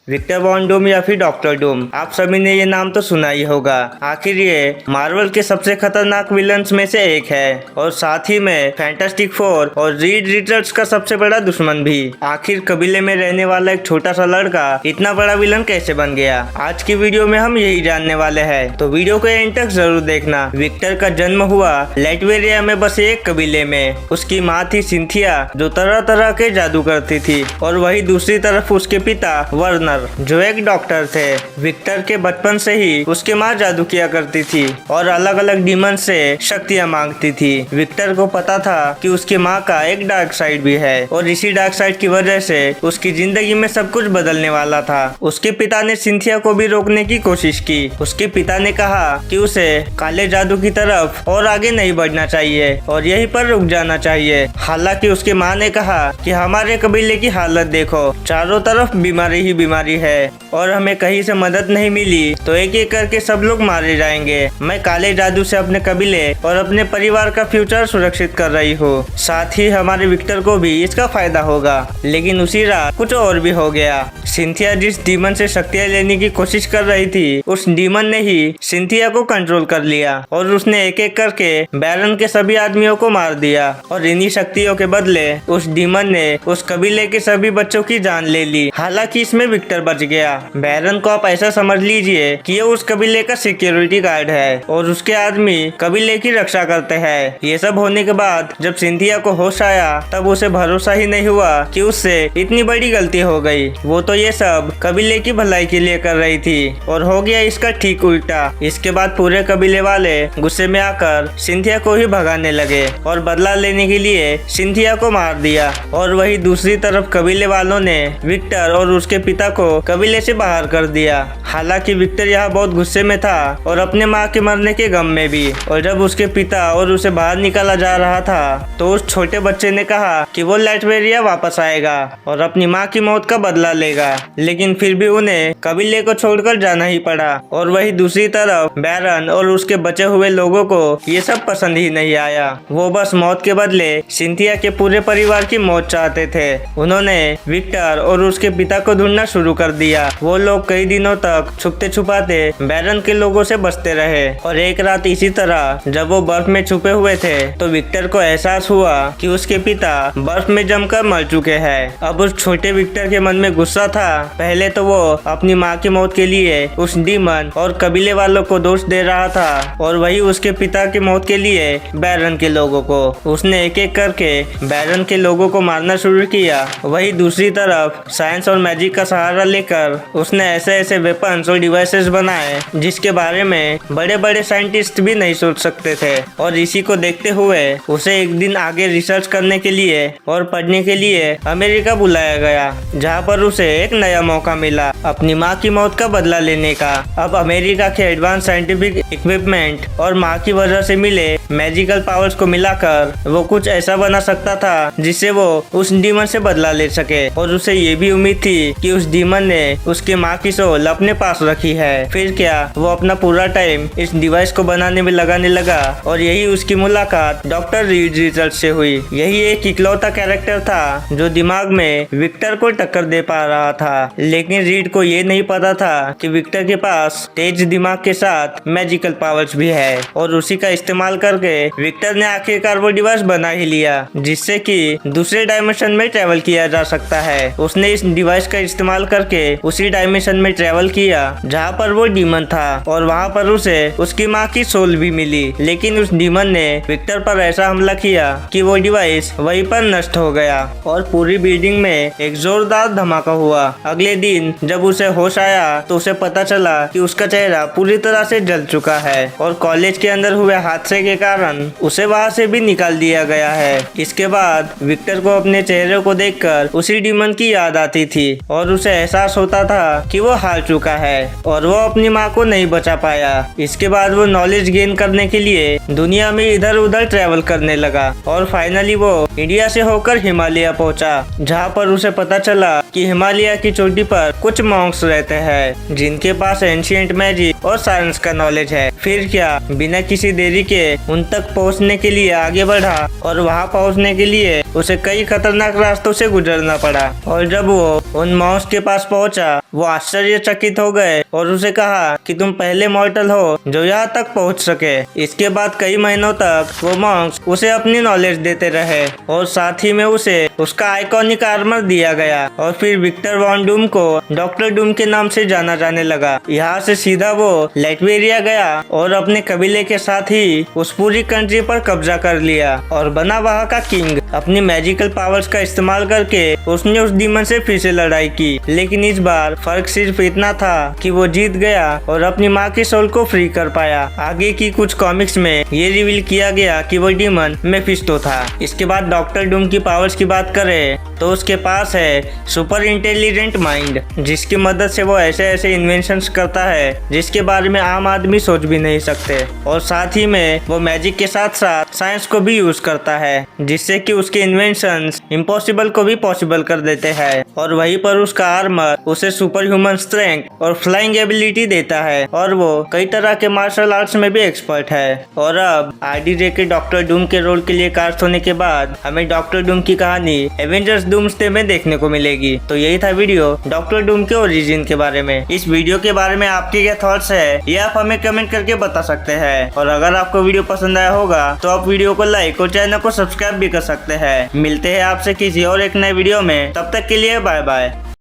Victor von Doom या फिर doctor Doom, आप सभी ने ये नाम तो सुना ही होगा। आखिर ये मार्वल के सबसे खतरनाक विलन्स में से एक है और साथ ही में फैंटास्टिक फोर और रीड रिचर्ड्स का सबसे बड़ा दुश्मन भी। आखिर कबीले में रहने वाला एक छोटा सा लड़का इतना बड़ा विलन कैसे बन गया, आज की वीडियो में हम यही जानने वाले हैं, तो वीडियो को एंड तक जरूर देखना। विक्टर का जन्म हुआ लैटवेरिया में बसे एक कबीले में। उसकी माँ थी सिंथिया जो तरह तरह के जादू करती थी और वही दूसरी तरफ उसके पिता वर्नर जो एक डॉक्टर थे। विक्टर के बचपन से ही उसकी माँ जादू किया करती थी और अलग अलग डीमन से शक्तियाँ मांगती थी। विक्टर को पता था कि उसकी माँ का एक डार्क साइड भी है और इसी डार्क साइड की वजह से उसकी जिंदगी में सब कुछ बदलने वाला था। उसके पिता ने सिंथिया को भी रोकने की कोशिश की। उसके पिता ने कहा कि उसे काले जादू की तरफ और आगे नहीं बढ़ना चाहिए और यहीं पर रुक जाना चाहिए। हालांकि उसकी माँ ने कहा कि हमारे कबीले की हालत देखो, चारों तरफ बीमारी ही बीमारी है और हमें कहीं से मदद नहीं मिली तो एक एक करके सब लोग मारे जाएंगे। मैं काले जादू से अपने कबीले और अपने परिवार का फ्यूचर सुरक्षित कर रही हूँ, साथ ही हमारे विक्टर को भी इसका फायदा होगा। लेकिन उसी रात कुछ और भी हो गया। सिंथिया जिस डीमन से शक्तियाँ लेने की कोशिश कर रही थी, उस डीमन ने ही सिंथिया को कंट्रोल कर लिया और उसने एक एक करके बैरन के सभी आदमियों को मार दिया और इन्हीं शक्तियों के बदले उस डीमन ने उस कबीले के सभी बच्चों की जान ले ली। हालांकि इसमें विक्टर बच गया। बैरन को आप ऐसा समझ लीजिए कि ये उस कबीले का सिक्योरिटी गार्ड है और उसके आदमी कबीले की रक्षा करते हैं। ये सब होने के बाद जब सिंथिया को होश आया तब उसे भरोसा ही नहीं हुआ कि उससे इतनी बड़ी गलती हो गई। वो तो ये सब कबीले की भलाई के लिए कर रही थी और हो गया इसका ठीक उल्टा। इसके बाद पूरे कबीले वाले गुस्से में आकर सिंथिया को ही भगाने लगे और बदला लेने के लिए सिंथिया को मार दिया। और वही दूसरी तरफ कबीले वालों ने विक्टर और उसके पिता को कबीले से बाहर कर दिया। हालांकि विक्टर यहाँ बहुत गुस्से में था और अपने माँ के मरने के गम में भी। और जब उसके पिता और उसे बाहर निकाला जा रहा था तो उस छोटे बच्चे ने कहा कि वो लैटवेरिया वापस आएगा और अपनी माँ की मौत का बदला लेगा। लेकिन फिर भी उन्हें कबीले को छोड़कर जाना ही पड़ा। और वही दूसरी तरफ बैरन और उसके बचे हुए लोगों को ये सब पसंद ही नहीं आया। वो बस मौत के बदले सिंथिया के पूरे परिवार की मौत चाहते थे। उन्होंने विक्टर और उसके पिता को ढूंढना शुरू कर दिया। वो लोग कई दिनों तक छुपते छुपाते बैरन के लोगों से बचते रहे और एक रात इसी तरह जब वो बर्फ में छुपे हुए थे तो विक्टर को एहसास हुआ कि उसके पिता बर्फ में जमकर मर चुके हैं। अब उस छोटे विक्टर के मन में गुस्सा था। पहले तो वो अपनी माँ की मौत के लिए उस डीमन और कबीले वालों को दोष दे रहा था और वही उसके पिता की मौत के लिए बैरन के लोगों को। उसने एक एक करके बैरन के लोगों को मारना शुरू किया। वही दूसरी तरफ साइंस और मैजिक का सहारा लेकर उसने ऐसे ऐसे वेपन्स और डिवाइसेस बनाए जिसके बारे में बड़े बड़े साइंटिस्ट भी नहीं सोच सकते थे। और इसी को देखते हुए उसे एक दिन आगे रिसर्च करने के लिए और पढ़ने के लिए अमेरिका बुलाया गया, जहाँ पर उसे एक नया मौका मिला अपनी माँ की मौत का बदला लेने का। अब अमेरिका के एडवांस साइंटिफिक इक्विपमेंट और माँ की वजह से मिले मैजिकल पावर्स को मिलाकर वो कुछ ऐसा बना सकता था जिससे वो उस डीमन से बदला ले सके। और उसे ये भी उम्मीद थी कि उस डीमन ने उसकी माँ की सोल अपने पास रखी है। फिर क्या, वो अपना पूरा टाइम इस डिवाइस को बनाने में लगाने लगा और यही उसकी मुलाकात डॉक्टर रीड रिचर्ड से हुई। यही एक इकलौता कैरेक्टर था जो दिमाग में विक्टर को टक्कर दे पा रहा था। लेकिन रीड को ये नहीं पता था कि विक्टर के पास तेज दिमाग के साथ मैजिकल पावर्स भी है और उसी का इस्तेमाल करके विक्टर ने आखिरकार वो डिवाइस बना ही लिया जिससे कि दूसरे डायमेंशन में ट्रेवल किया जा सकता है। उसने इस डिवाइस का इस्तेमाल करके उसी डायमेंशन में ट्रेवल किया जहाँ पर वो डीमन था और वहाँ पर उसे उसकी माँ की सोल भी मिली। लेकिन उस डीमन ने विक्टर पर ऐसा हमला किया कि वो डिवाइस वहीं पर नष्ट हो गया और पूरी बिल्डिंग में एक जोरदार धमाका हुआ। अगले दिन जब उसे होश आया तो उसे पता चला कि उसका चेहरा पूरी तरह से जल चुका है और कॉलेज के अंदर हुए हादसे के कारण उसे वहाँ से भी निकाल दिया गया है। इसके बाद विक्टर को अपने चेहरे को देखकर उसी डीमन की याद आती थी और उसे एहसास होता था कि वो हार चुका है और वो अपनी माँ को नहीं बचा पाया। इसके बाद वो नॉलेज गेन करने के लिए दुनिया में इधर उधर ट्रेवल करने लगा और फाइनली वो इंडिया से होकर हिमालय पहुंचा, जहाँ पर उसे पता चला कि हिमालय की चोटी पर कुछ मॉन्क्स रहते हैं जिनके पास एंशिएंट मैजिक और साइंस का नॉलेज है। फिर क्या, बिना किसी देरी के उन तक पहुंचने के लिए आगे बढ़ा और वहां पहुंचने के लिए उसे कई खतरनाक रास्तों से गुजरना पड़ा। और जब वो उन मॉन्क्स के पास पास पहुंचा, वो आश्चर्यचकित हो गए और उसे कहा कि तुम पहले मॉर्टल हो जो यहाँ तक पहुंच सके। इसके बाद कई महीनों तक वो मॉन्क्स उसे अपनी नॉलेज देते रहे और साथ ही में उसे उसका आइकॉनिक आर्मर दिया गया और फिर विक्टर वॉन डूम को डॉक्टर डूम के नाम से जाना जाने लगा। यहाँ से सीधा वो लाइटवेरिया गया और अपने कबीले के साथ ही उस पूरी कंट्री पर कब्जा कर लिया और बना वहाँ का किंग। अपनी मैजिकल पावर्स का इस्तेमाल करके उसने उस डीमन से फिर से लड़ाई की, लेकिन इस बार फर्क सिर्फ इतना था कि वो जीत गया और अपनी माँ की सोल को फ्री कर पाया। आगे की कुछ कॉमिक्स में ये रिवील किया गया कि वो डीमन मेफिस्टो था। इसके बाद डॉक्टर डूम की पावर्स की बात करें तो उसके पास है सुपर इंटेलिजेंट माइंड, जिसकी मदद से वो ऐसे ऐसे इन्वेंशंस करता है जिसके बारे में आम आदमी सोच भी नहीं सकते। और साथ ही में वो मैजिक के साथ साथ साइंस को भी यूज करता है, जिससे कि उसके इन्वेंशंस इम्पॉसिबल को भी पॉसिबल कर देते हैं। और वहीं पर उसका आर्मर उसे सुपर ह्यूमन स्ट्रेंथ और फ्लाइंग एबिलिटी देता है और वो कई तरह के मार्शल आर्ट्स में भी एक्सपर्ट है। और अब आरडीजे के डॉक्टर डूम के रोल के लिए कास्ट होने के बाद हमें डॉक्टर डूम की कहानी एवेंजर्स डूम्सडे में देखने को मिलेगी। तो यही था वीडियो डॉक्टर डूम के ओरिजिन के बारे में। इस वीडियो के बारे में आपके क्या थॉट्स है ये आप हमें कमेंट करके बता सकते हैं। और अगर आपको वीडियो पसंद आया होगा तो आप वीडियो को लाइक और चैनल को सब्सक्राइब भी कर सकते हैं। मिलते हैं आपसे किसी और एक नए वीडियो में, तब तक के लिए बाय बाय।